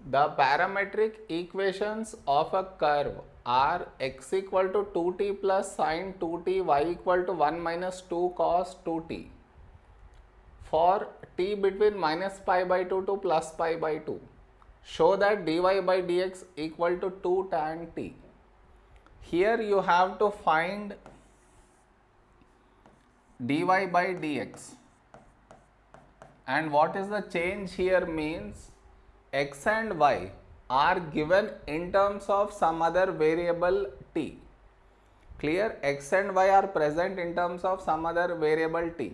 The parametric equations of a curve are x equal to 2t plus sine 2t, y equal to 1 minus 2 cos 2t for t between minus pi by 2 to plus pi by 2. Show that dy by dx equal to 2 tan t. Here you have to find dy by dx, and what is the change here means x and y are given in terms of some other variable t. Clear? X and y are present in terms of some other variable t.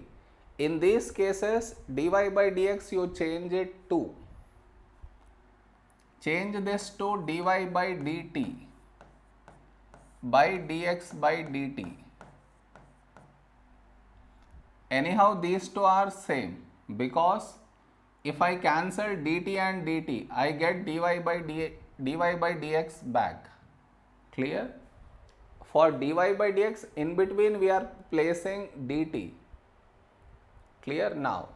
In these cases, dy by dx you change it to, change this to dy by dt by dx by dt. Anyhow, these two are same, because if I cancel dt and dt, I get dy by dx back. Clear? For dy by dx, in between we are placing dt. Clear? Now,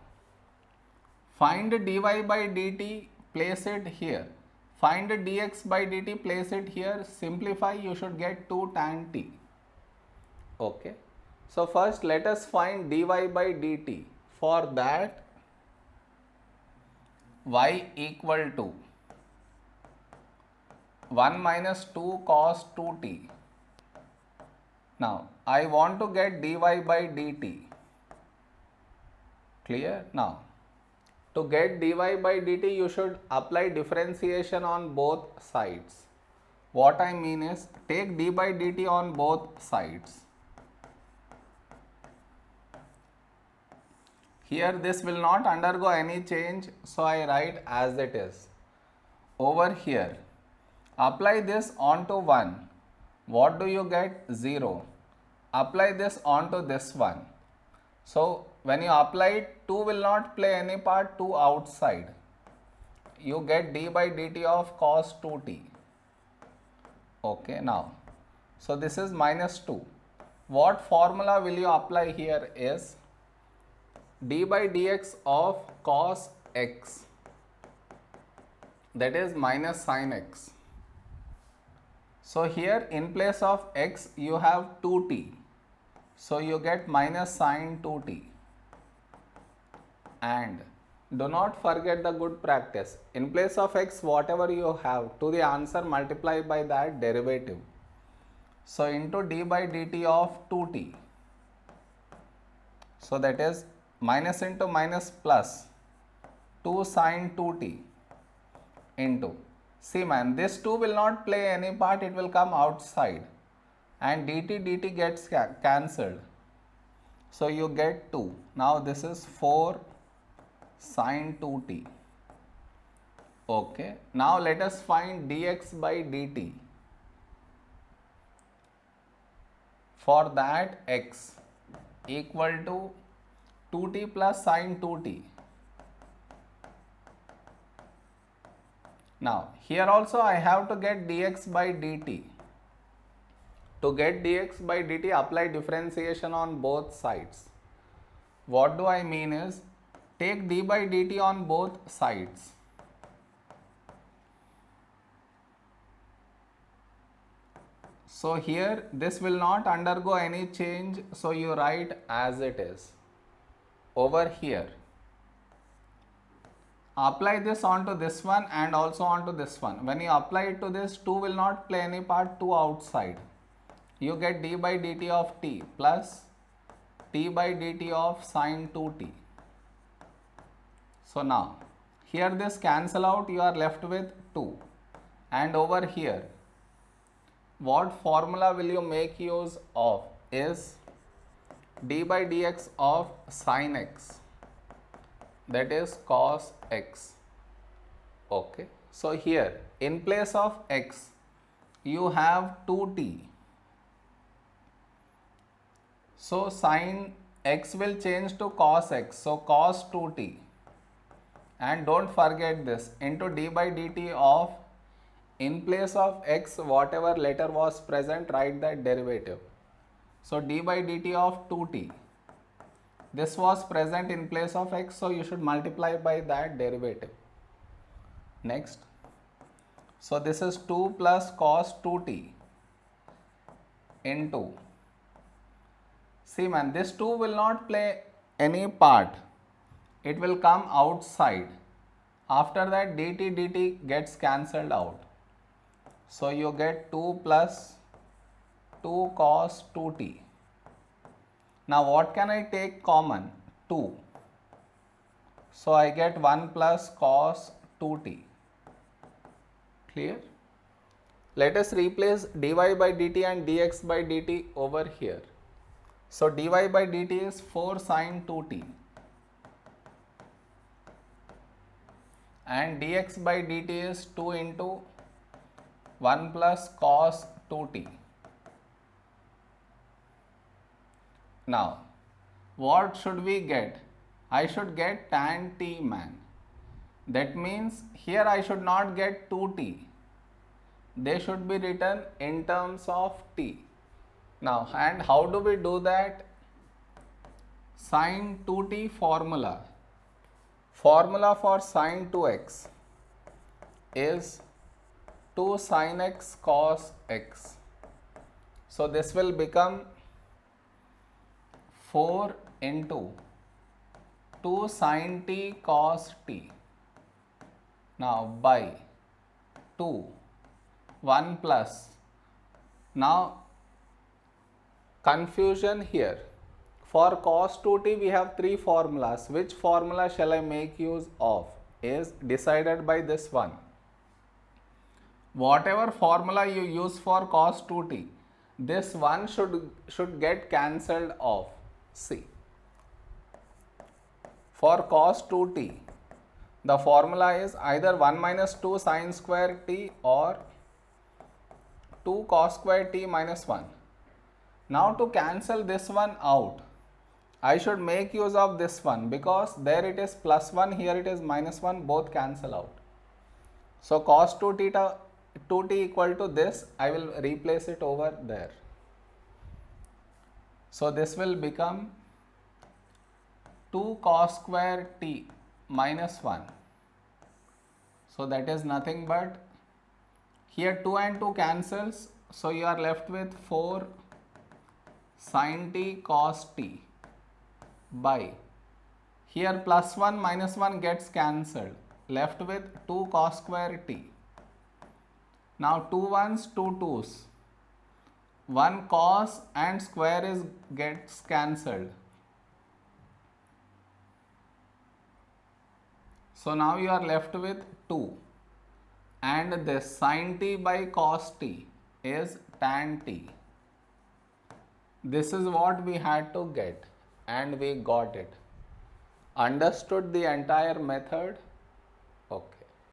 find dy by dt, place it here. Find dx by dt, place it here. Simplify, you should get 2 tan t. Okay. So first let us find dy by dt. For that, y equal to 1 minus 2 cos 2t. Now, I want to get dy by dt. Clear? Now, to get dy by dt, you should apply differentiation on both sides. What I mean is, take d by dt on both sides. Here this will not undergo any change, so I write as it is. Over here, apply this onto 1. What do you get? 0. Apply this onto this one. So when you apply it, 2 will not play any part, 2 outside. You get d by dt of cos 2t. Okay, now, so this is minus 2. What formula will you apply here is d by dx of cos x, that is minus sin x. So here in place of x you have 2t, so you get minus sin 2t. And do not forget the good practice, in place of x whatever you have, to the answer multiply by that derivative. So into d by dt of 2t, so that is minus into minus plus 2 sin 2t into, see man, this 2 will not play any part, it will come outside, and dt gets cancelled, so you get 2. Now this is 4 sin 2t. Okay, now let us find dx by dt. For that, x equal to 2t plus sin 2t. Now, here also I have to get dx by dt. To get dx by dt, apply differentiation on both sides. What do I mean is, take d by dt on both sides. So here this will not undergo any change, so you write as it is. Over here, apply this onto this one and also onto this one. When you apply it to this, 2 will not play any part, 2 outside. You get d by dt of t plus t by dt of sin 2t. So now, here this cancel out, you are left with 2. And over here, what formula will you make use of is d by dx of sin x, that is cos x. Okay, so here in place of x you have 2t, so sin x will change to cos x, so cos 2t, and don't forget this, into d by dt of, in place of x whatever letter was present, write that derivative. So d by dt of 2t, this was present in place of x, so you should multiply by that derivative. Next, So this is 2 plus cos 2t into, see man, this 2 will not play any part, it will come outside. After that dt gets cancelled out. So you get 2 plus 2 cos 2t. Now what can I take common? 2. So I get 1 plus cos 2t. Clear? Let us replace dy by dt and dx by dt over here. So dy by dt is 4 sin 2t and dx by dt is 2 into 1 plus cos 2t. Now what should we get? I should get tan t man. That means here I should not get 2t. They should be written in terms of t. Now, and how do we do that? Sin 2t formula. Formula for sin 2x is 2 sin x cos x. So this will become 4 into 2 sin t cos t. Now by 2, 1 plus. Now confusion here. For cos 2t we have 3 formulas. Which formula shall I make use of is decided by this one. Whatever formula you use for cos 2t, this one should get cancelled off. See, for cos 2t, the formula is either 1 minus 2 sin square t or 2 cos square t minus 1. Now to cancel this one out, I should make use of this one because there it is plus 1, here it is minus 1, both cancel out. So cos 2t equal to this, I will replace it over there. So this will become 2 cos square t minus 1. So that is nothing but, here 2 and 2 cancels, so you are left with 4 sin t cos t by, here plus 1 minus 1 gets cancelled, left with 2 cos square t. Now 2 ones, 2 twos, 1 cos and square gets cancelled. So now you are left with 2 and this sin t by cos t is tan t. This is what we had to get and we got it. Understood the entire method? Okay.